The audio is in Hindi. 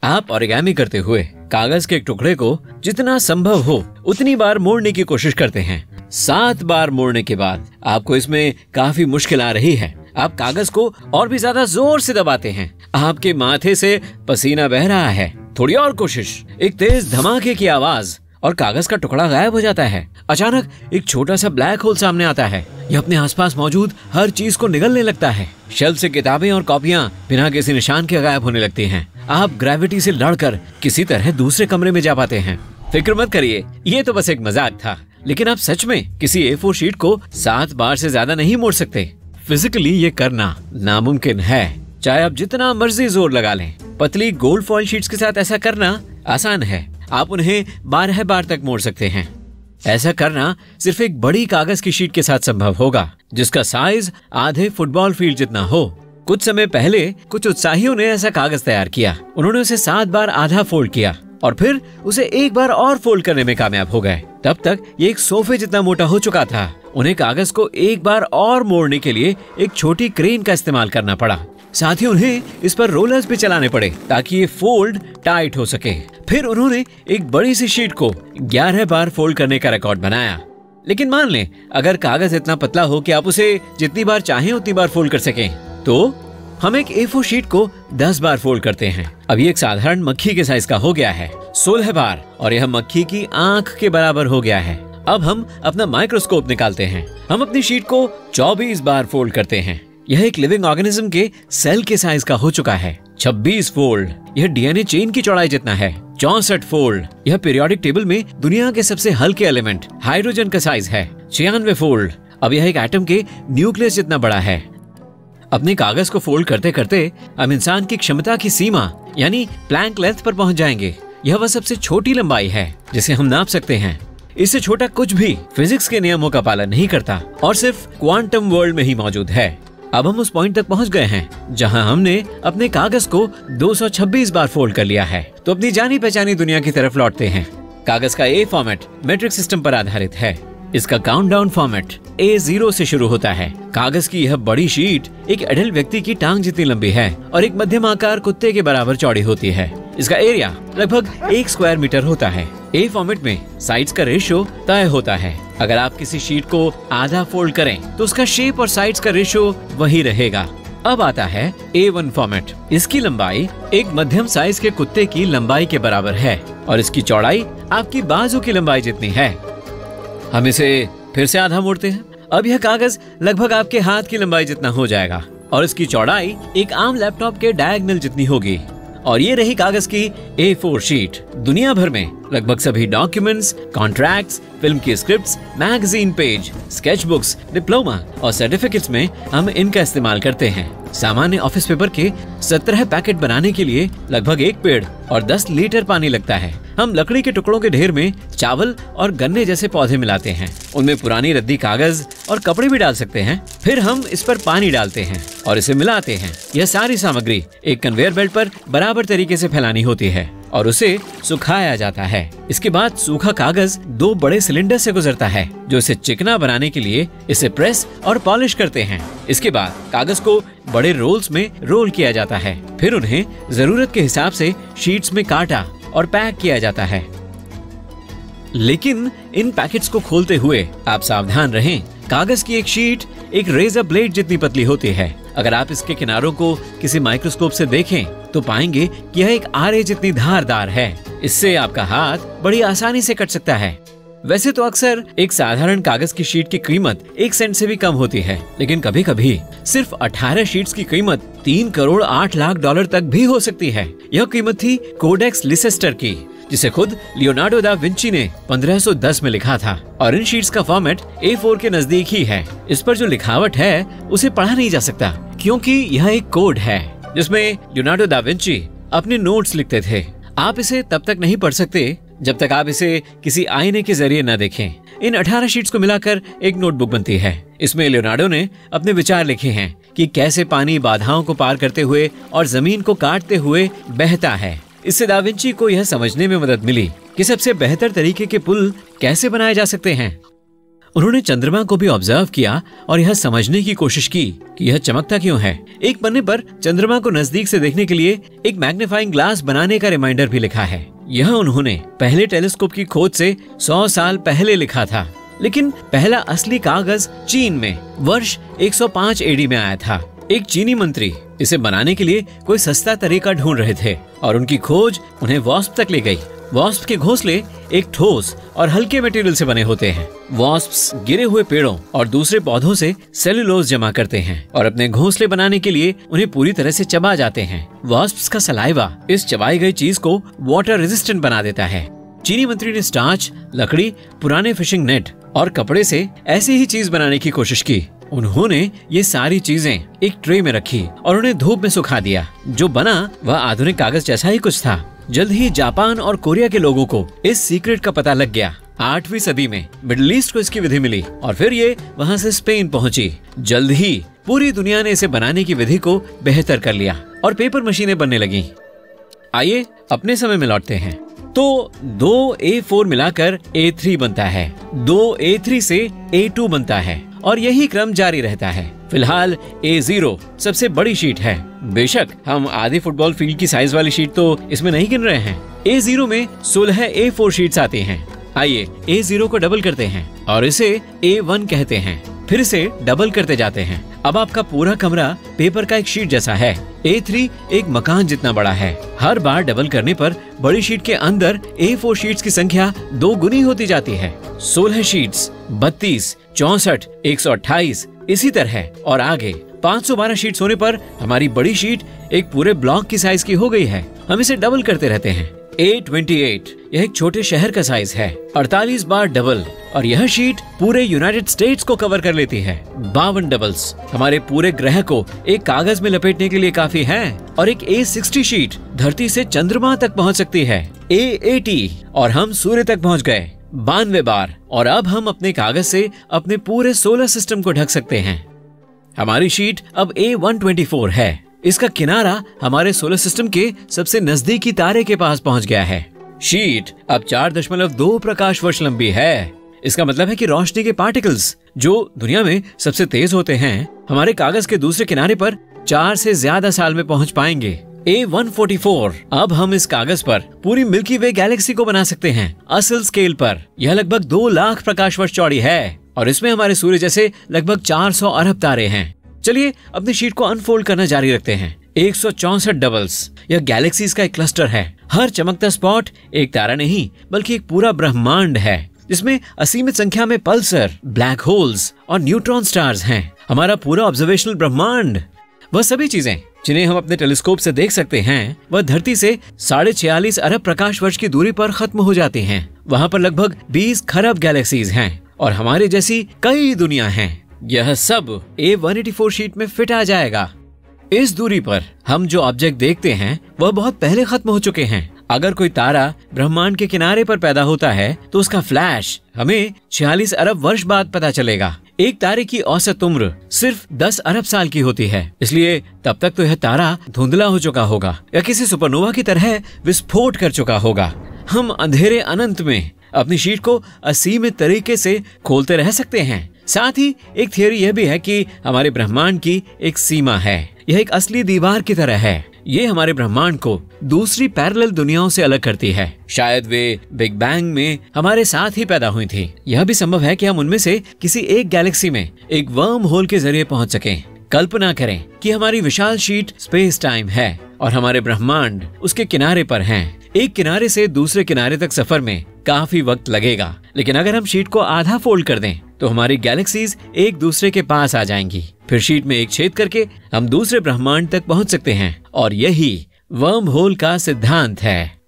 आप ओरिगामी करते हुए कागज के एक टुकड़े को जितना संभव हो उतनी बार मोड़ने की कोशिश करते हैं। 7 बार मोड़ने के बाद आपको इसमें काफी मुश्किल आ रही है। आप कागज को और भी ज्यादा जोर से दबाते हैं। आपके माथे से पसीना बह रहा है। थोड़ी और कोशिश। एक तेज धमाके की आवाज और कागज का टुकड़ा गायब हो जाता है। अचानक एक छोटा सा ब्लैक होल सामने आता है। यह अपने आसपास मौजूद हर चीज को निगलने लगता है। शेल्फ से किताबें और कॉपियां बिना किसी निशान के गायब होने लगती हैं। आप ग्रेविटी से लड़कर किसी तरह दूसरे कमरे में जा पाते हैं। फिक्र मत करिए, ये तो बस एक मजाक था, लेकिन आप सच में किसी A4 शीट को 7 बार से ज्यादा नहीं मोड़ सकते। फिजिकली ये करना नामुमकिन है, चाहे आप जितना मर्जी जोर लगा लें। पतली गोल्ड फॉइल शीट्स के साथ ऐसा करना आसान है। आप उन्हें 12 बार तक मोड़ सकते हैं। ऐसा करना सिर्फ एक बड़ी कागज की शीट के साथ संभव होगा, जिसका साइज आधे फुटबॉल फील्ड जितना हो। कुछ समय पहले कुछ उत्साहियों ने ऐसा कागज तैयार किया। उन्होंने उसे 7 बार आधा फोल्ड किया और फिर उसे 1 बार और फोल्ड करने में कामयाब हो गए। तब तक ये एक सोफे जितना मोटा हो चुका था। उन्हें कागज को 1 बार और मोड़ने के लिए एक छोटी क्रेन का इस्तेमाल करना पड़ा। साथ ही उन्हें इस पर रोलर्स भी चलाने पड़े ताकि ये फोल्ड टाइट हो सके। फिर उन्होंने एक बड़ी सी शीट को 11 बार फोल्ड करने का रिकॉर्ड बनाया। लेकिन मान लें अगर कागज इतना पतला हो कि आप उसे जितनी बार चाहें उतनी बार फोल्ड कर सकें, तो हम एक A4 शीट को 10 बार फोल्ड करते हैं। अब ये एक साधारण मक्खी के साइज का हो गया है 16 बार, और यह मक्खी की आंख के बराबर हो गया है। अब हम अपना माइक्रोस्कोप निकालते हैं। हम अपनी शीट को 24 बार फोल्ड करते हैं। यह एक लिविंग ऑर्गेनिज्म के सेल के साइज का हो चुका है। 26 फोल्ड, यह DNA चेन की चौड़ाई जितना है। 64 फोल्ड, यह पीरियोडिक टेबल में दुनिया के सबसे हल्के एलिमेंट हाइड्रोजन का साइज है। 96 फोल्ड, अब यह एक एटम के न्यूक्लियस जितना बड़ा है। अपने कागज को फोल्ड करते करते हम इंसान की क्षमता की सीमा यानी प्लैंक लेंथ पर पहुंच जाएंगे। यह वह सबसे छोटी लंबाई है जिसे हम नाप सकते हैं। इससे छोटा कुछ भी फिजिक्स के नियमों का पालन नहीं करता और सिर्फ क्वांटम वर्ल्ड में ही मौजूद है। अब हम उस पॉइंट तक पहुंच गए हैं जहां हमने अपने कागज को 226 बार फोल्ड कर लिया है। तो अपनी जानी पहचानी दुनिया की तरफ लौटते हैं। कागज का A फॉर्मेट मैट्रिक सिस्टम पर आधारित है। इसका काउंटडाउन फॉर्मेट A0 से शुरू होता है। कागज की यह बड़ी शीट एक एडल्ट व्यक्ति की टांग जितनी लंबी है और एक मध्यम आकार कुत्ते के बराबर चौड़ी होती है। इसका एरिया लगभग 1 स्क्वायर मीटर होता है। A फॉर्मेट में साइड्स का रेशियो तय होता है। अगर आप किसी शीट को आधा फोल्ड करें तो उसका शेप और साइड्स का रेशियो वही रहेगा। अब आता है A1 फॉर्मेट। इसकी लंबाई एक मध्यम साइज के कुत्ते की लंबाई के बराबर है और इसकी चौड़ाई आपकी बाजू की लंबाई जितनी है। हम इसे फिर से आधा मोड़ते हैं। अब यह कागज लगभग आपके हाथ की लंबाई जितना हो जाएगा और इसकी चौड़ाई एक आम लैपटॉप के डायगोनल जितनी होगी। और ये रही कागज की A4 शीट। दुनिया भर में लगभग सभी डॉक्यूमेंट्स, कॉन्ट्रैक्ट्स, फिल्म की scripts, magazine page, sketch books, diploma और सर्टिफिकेट्स में हम इनका इस्तेमाल करते हैं। सामान्य ऑफिस पेपर के 17 पैकेट बनाने के लिए लगभग 1 पेड़ और 10 लीटर पानी लगता है। हम लकड़ी के टुकड़ों के ढेर में चावल और गन्ने जैसे पौधे मिलाते हैं। उनमें पुरानी रद्दी कागज और कपड़े भी डाल सकते हैं। फिर हम इस पर पानी डालते हैं और इसे मिलाते हैं। यह सारी सामग्री एक कन्वेयर बेल्ट पर बराबर तरीके से फैलानी होती है और उसे सुखाया जाता है। इसके बाद सूखा कागज 2 बड़े सिलेंडर से गुजरता है जो इसे चिकना बनाने के लिए इसे प्रेस और पॉलिश करते हैं। इसके बाद कागज को बड़े रोल्स में रोल किया जाता है। फिर उन्हें जरूरत के हिसाब से शीट्स में काटा और पैक किया जाता है। लेकिन इन पैकेट्स को खोलते हुए आप सावधान रहें। कागज की एक शीट एक रेजर ब्लेड जितनी पतली होती है। अगर आप इसके किनारों को किसी माइक्रोस्कोप से देखें तो पाएंगे कि यह एक आरे जितनी धारदार है। इससे आपका हाथ बड़ी आसानी से कट सकता है। वैसे तो अक्सर एक साधारण कागज की शीट की कीमत 1 सेंट से भी कम होती है, लेकिन कभी कभी सिर्फ 18 शीट्स की कीमत 3 करोड़ 8 लाख डॉलर तक भी हो सकती है। यह कीमत थी कोडेक्स लिसेस्टर की, जिसे खुद लियोनार्डो दा विंची ने 1510 में लिखा था। और इन शीट्स का फॉर्मेट A4 के नजदीक ही है। इस पर जो लिखावट है उसे पढ़ा नहीं जा सकता क्योंकि यह एक कोड है जिसमें लियोनार्डो दा विंची अपने नोट्स लिखते थे। आप इसे तब तक नहीं पढ़ सकते जब तक आप इसे किसी आईने के जरिए न देखें। इन 18 शीट्स को मिलाकर एक नोटबुक बनती है। इसमें लियोनार्डो ने अपने विचार लिखे हैं कि कैसे पानी बाधाओं को पार करते हुए और जमीन को काटते हुए बहता है। इससे दा विंची को यह समझने में मदद मिली कि सबसे बेहतर तरीके के पुल कैसे बनाए जा सकते हैं। उन्होंने चंद्रमा को भी ऑब्जर्व किया और यह समझने की कोशिश की कि यह चमकता क्यों है। एक पन्ने पर चंद्रमा को नजदीक से देखने के लिए एक मैग्नीफाइंग ग्लास बनाने का रिमाइंडर भी लिखा है। यह उन्होंने पहले टेलीस्कोप की खोज से 100 साल पहले लिखा था, लेकिन पहला असली कागज चीन में वर्ष 105 एडी में आया था। एक चीनी मंत्री इसे बनाने के लिए कोई सस्ता तरीका ढूंढ रहे थे और उनकी खोज उन्हें वॉस्प तक ले गई। वॉस्प के घोंसले एक ठोस और हल्के मटेरियल से बने होते हैं। वॉस्प्स गिरे हुए पेड़ों और दूसरे पौधों से सेलुलोज जमा करते हैं और अपने घोंसले बनाने के लिए उन्हें पूरी तरह से चबा जाते हैं। वॉस्प्स का सलाइवा इस चबाई गई चीज को वाटर रेजिस्टेंट बना देता है। चीनी मंत्री ने स्टार्च, लकड़ी, पुराने फिशिंग नेट और कपड़े से ऐसी ही चीज बनाने की कोशिश की। उन्होंने ये सारी चीजें एक ट्रे में रखी और उन्हें धूप में सुखा दिया। जो बना वह आधुनिक कागज जैसा ही कुछ था। जल्द ही जापान और कोरिया के लोगों को इस सीक्रेट का पता लग गया। 8वीं सदी में मिडिल ईस्ट को इसकी विधि मिली और फिर ये वहाँ से स्पेन पहुंची। जल्द ही पूरी दुनिया ने इसे बनाने की विधि को बेहतर कर लिया और पेपर मशीनें बनने लगी। आइए अपने समय में लौटते हैं। तो 2 A4 मिलाकर A3 बनता है, 2 A3 से A2 बनता है और यही क्रम जारी रहता है। फिलहाल A0 सबसे बड़ी शीट है। बेशक हम आधे फुटबॉल फील्ड की साइज वाली शीट तो इसमें नहीं गिन रहे हैं। A0 में 16 A4 शीट्स आती हैं। आइए A0 को डबल करते हैं और इसे A1 कहते हैं। फिर इसे डबल करते जाते हैं। अब आपका पूरा कमरा पेपर का एक शीट जैसा है। A3 एक मकान जितना बड़ा है। हर बार डबल करने पर बड़ी शीट के अंदर A4 शीट्स की संख्या 2 गुनी होती जाती है। 16 शीट्स, 32, 64, 128 इसी तरह और आगे 512 शीट्स होने पर हमारी बड़ी शीट एक पूरे ब्लॉक की साइज की हो गई है। हम इसे डबल करते रहते हैं। A28 यह एक छोटे शहर का साइज है। 48 बार डबल और यह शीट पूरे यूनाइटेड स्टेट्स को कवर कर लेती है। 52 डबल्स हमारे पूरे ग्रह को एक कागज में लपेटने के लिए काफी है और एक A60 शीट धरती से चंद्रमा तक पहुंच सकती है। A80 और हम सूर्य तक पहुंच गए। 92 बार और अब हम अपने कागज से अपने पूरे सोलर सिस्टम को ढक सकते हैं। हमारी शीट अब A124 है। इसका किनारा हमारे सोलर सिस्टम के सबसे नजदीकी तारे के पास पहुंच गया है। शीट अब 4.2 प्रकाश वर्ष लंबी है। इसका मतलब है कि रोशनी के पार्टिकल्स जो दुनिया में सबसे तेज होते हैं हमारे कागज के दूसरे किनारे पर 4 से ज्यादा साल में पहुंच पाएंगे। A144 अब हम इस कागज पर पूरी मिल्की वे गैलेक्सी को बना सकते हैं असल स्केल पर। यह लगभग 2 लाख प्रकाश वर्ष चौड़ी है और इसमें हमारे सूर्य जैसे लगभग 400 अरब तारे हैं। चलिए अपनी शीट को अनफोल्ड करना जारी रखते हैं। 164 डबल्स यह गैलेक्सीज का एक क्लस्टर है। हर चमकता स्पॉट एक तारा नहीं बल्कि एक पूरा ब्रह्मांड है जिसमें असीमित संख्या में पल्सर, ब्लैक होल्स और न्यूट्रॉन स्टार्स हैं। हमारा पूरा ऑब्जर्वेशनल ब्रह्मांड, वह सभी चीजें जिन्हें हम अपने टेलीस्कोप से देख सकते हैं, वह धरती से 46.5 अरब प्रकाश वर्ष की दूरी पर खत्म हो जाती हैं। वहाँ पर लगभग 20 खरब गैलेक्सीज हैं और हमारे जैसी कई दुनिया हैं। यह सब A184 शीट में फिट आ जाएगा। इस दूरी पर हम जो ऑब्जेक्ट देखते हैं वह बहुत पहले खत्म हो चुके हैं। अगर कोई तारा ब्रह्मांड के किनारे पर पैदा होता है तो उसका फ्लैश हमें 46 अरब वर्ष बाद पता चलेगा। एक तारे की औसत उम्र सिर्फ 10 अरब साल की होती है, इसलिए तब तक तो यह तारा धुंधला हो चुका होगा या किसी सुपरनोवा की तरह विस्फोट कर चुका होगा। हम अंधेरे अनंत में अपनी शीट को असीमित तरीके से खोलते रह सकते हैं। साथ ही एक थियोरी यह भी है कि हमारे ब्रह्मांड की एक सीमा है। यह एक असली दीवार की तरह है। ये हमारे ब्रह्मांड को दूसरी पैरेलल दुनियाओं से अलग करती है। शायद वे बिग बैंग में हमारे साथ ही पैदा हुई थी। यह भी संभव है कि हम उनमें से किसी एक गैलेक्सी में एक वर्म होल के जरिए पहुंच सकें। कल्पना करें कि हमारी विशाल शीट स्पेस टाइम है और हमारे ब्रह्मांड उसके किनारे पर हैं। एक किनारे से दूसरे किनारे तक सफर में काफी वक्त लगेगा, लेकिन अगर हम शीट को आधा फोल्ड कर दें तो हमारी गैलेक्सीज एक दूसरे के पास आ जाएंगी। फिर शीट में एक छेद करके हम दूसरे ब्रह्मांड तक पहुंच सकते हैं और यही वर्म होल का सिद्धांत है।